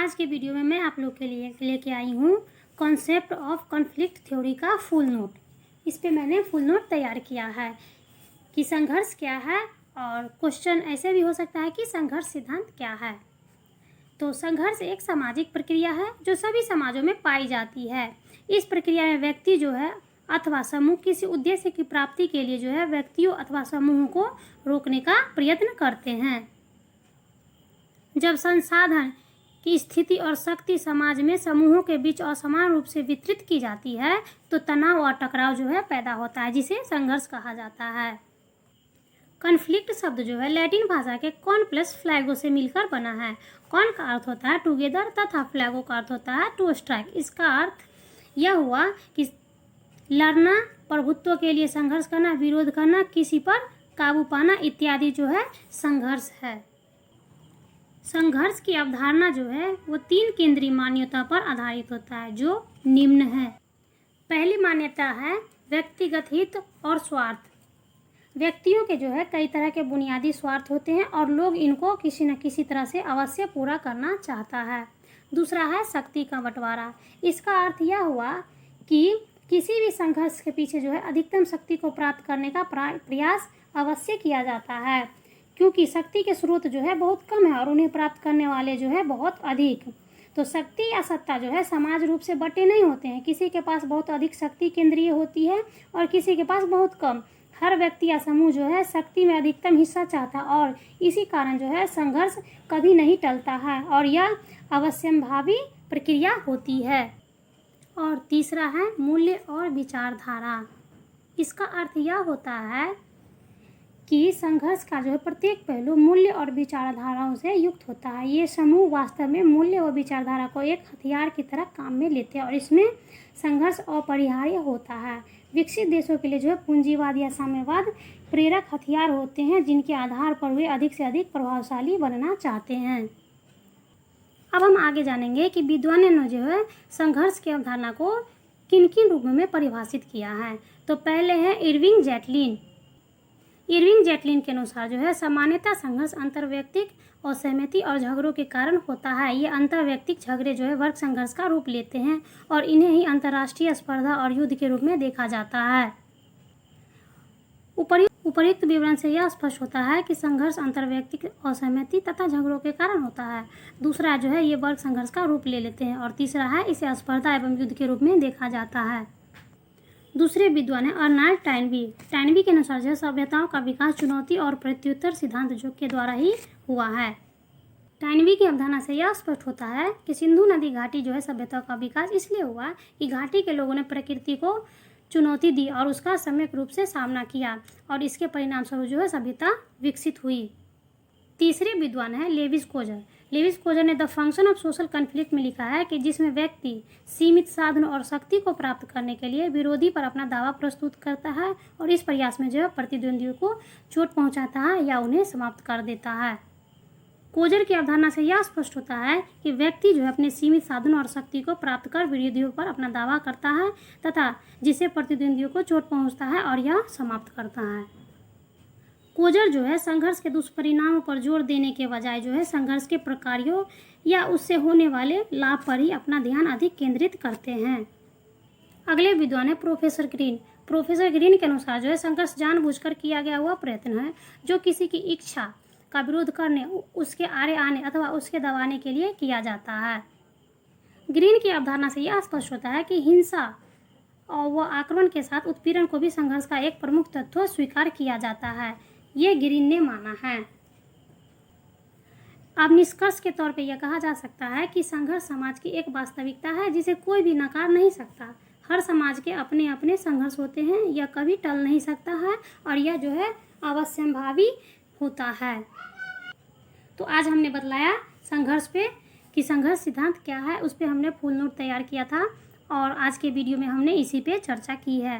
आज के वीडियो में मैं आप लोग के लिए लेके आई हूँ कॉन्सेप्ट ऑफ कॉन्फ्लिक्ट थ्योरी का फुल नोट। इस पे मैंने फुल नोट तैयार किया है कि संघर्ष क्या है, और क्वेश्चन ऐसे भी हो सकता है कि संघर्ष सिद्धांत क्या है। तो संघर्ष एक सामाजिक प्रक्रिया है जो सभी समाजों में पाई जाती है। इस प्रक्रिया में व्यक्ति जो है अथवा समूह किसी उद्देश्य की प्राप्ति के लिए जो है व्यक्तियों अथवा समूह को रोकने का प्रयत्न करते हैं। जब संसाधन की स्थिति और शक्ति समाज में समूहों के बीच असमान रूप से वितरित की जाती है तो तनाव और टकराव जो है पैदा होता है, जिसे संघर्ष कहा जाता है। कॉन्फ्लिक्ट शब्द जो है लैटिन भाषा के कॉन प्लस फ्लैगो से मिलकर बना है। कॉन का अर्थ होता है टुगेदर तथा फ्लैगो का अर्थ होता है टू स्ट्राइक। इसका अर्थ यह हुआ कि लड़ना, प्रभुत्व के लिए संघर्ष करना, विरोध करना, किसी पर काबू पाना इत्यादि जो है संघर्ष है। संघर्ष की अवधारणा जो है वो 3 केंद्रीय मान्यता पर आधारित होता है जो निम्न है। पहली मान्यता है व्यक्तिगत हित और स्वार्थ। व्यक्तियों के जो है कई तरह के बुनियादी स्वार्थ होते हैं और लोग इनको किसी न किसी तरह से अवश्य पूरा करना चाहता है। दूसरा है शक्ति का बंटवारा। इसका अर्थ यह हुआ कि किसी भी संघर्ष के पीछे जो है अधिकतम शक्ति को प्राप्त करने का प्रयास अवश्य किया जाता है, क्योंकि शक्ति के स्रोत जो है बहुत कम है और उन्हें प्राप्त करने वाले जो है बहुत अधिक। तो शक्ति या सत्ता जो है समाज रूप से बटे नहीं होते हैं। किसी के पास बहुत अधिक शक्ति केंद्रीय होती है और किसी के पास बहुत कम। हर व्यक्ति या समूह जो है शक्ति में अधिकतम हिस्सा चाहता है और इसी कारण जो है संघर्ष कभी नहीं टलता है और यह अवश्यंभावी प्रक्रिया होती है। और तीसरा है मूल्य और विचारधारा। इसका अर्थ यह होता है कि संघर्ष का जो है प्रत्येक पहलू मूल्य और विचारधाराओं से युक्त होता है। ये समूह वास्तव में मूल्य और विचारधारा को एक हथियार की तरह काम में लेते हैं और इसमें संघर्ष अपरिहार्य होता है। विकसित देशों के लिए जो है पूंजीवाद या साम्यवाद प्रेरक हथियार होते हैं जिनके आधार पर वे अधिक से अधिक प्रभावशाली बनना चाहते हैं। अब हम आगे जानेंगे कि विद्वानों ने जो है संघर्ष की अवधारणा को किन किन रूपों में परिभाषित किया है। तो पहले है इरविंग जैटलिन। इरविंग जैटलिन के अनुसार जो है सामान्यतः संघर्ष अंतर्वैयक्तिक असहमति और झगड़ों के कारण होता है। ये अंतर्वैयक्तिक झगड़े जो है वर्ग संघर्ष का रूप लेते हैं और इन्हें ही अंतर्राष्ट्रीय स्पर्धा और युद्ध के रूप में देखा जाता है। उपर्युक्त विवरण से यह स्पष्ट होता है कि संघर्ष अंतर्वैयक्तिक असहमति तथा झगड़ों के कारण होता है। दूसरा जो है ये वर्ग संघर्ष का रूप ले लेते हैं और तीसरा है इसे स्पर्धा एवं युद्ध के रूप में देखा जाता है। दूसरे विद्वान है अर्नाल्ड टॉइनबी। टॉइनबी के अनुसार जो है सभ्यताओं का विकास चुनौती और प्रत्युत्तर सिद्धांत जो के द्वारा ही हुआ है। टॉइनबी की अवधारणा से यह स्पष्ट होता है कि सिंधु नदी घाटी जो है सभ्यताओं का विकास इसलिए हुआ कि घाटी के लोगों ने प्रकृति को चुनौती दी और उसका सम्यक रूप से सामना किया और इसके परिणाम स्वरूप जो है सभ्यता विकसित हुई। तीसरे विद्वान है लेविस कोजर। लेविस कोजर ने the function of social conflict में लिखा है कि जिसमें व्यक्ति सीमित साधन और शक्ति को प्राप्त करने के लिए विरोधी पर अपना दावा प्रस्तुत करता है और इस प्रयास में जो है प्रतिद्वंदियों को चोट पहुंचाता है या उन्हें समाप्त कर देता है। कोजर की अवधारणा से यह स्पष्ट होता है कि व्यक्ति जो है अपने सीमित साधन और शक्ति को प्राप्त कर विरोधियों पर अपना दावा करता है तथा जिससे प्रतिद्वंदियों को चोट पहुँचता है और यह समाप्त करता है। कोजर जो है संघर्ष के दुष्परिणामों पर जोर देने के बजाय जो है संघर्ष के प्रकारों या उससे होने वाले लाभ पर ही अपना ध्यान अधिक केंद्रित करते हैं। अगले विद्वान है प्रोफेसर ग्रीन। प्रोफेसर ग्रीन के अनुसार जो है संघर्ष जानबूझकर किया गया हुआ प्रयत्न है जो किसी की इच्छा का विरोध करने, उसके आड़े आने अथवा उसके दबाने के लिए किया जाता है। ग्रीन की अवधारणा से यह स्पष्ट होता है कि हिंसा और वह आक्रमण के साथ उत्पीड़न को भी संघर्ष का एक प्रमुख तत्व स्वीकार किया जाता है। ये ग्रीन ने माना है। अब निष्कर्ष के तौर पे यह कहा जा सकता है कि संघर्ष समाज की एक वास्तविकता है जिसे कोई भी नकार नहीं सकता। हर समाज के अपने अपने संघर्ष होते हैं, यह कभी टल नहीं सकता है और यह जो है अवश्यंभावी होता है। तो आज हमने बतलाया संघर्ष पे कि संघर्ष सिद्धांत क्या है, उस पे हमने फुल नोट तैयार किया था और आज के वीडियो में हमने इसी पे चर्चा की है।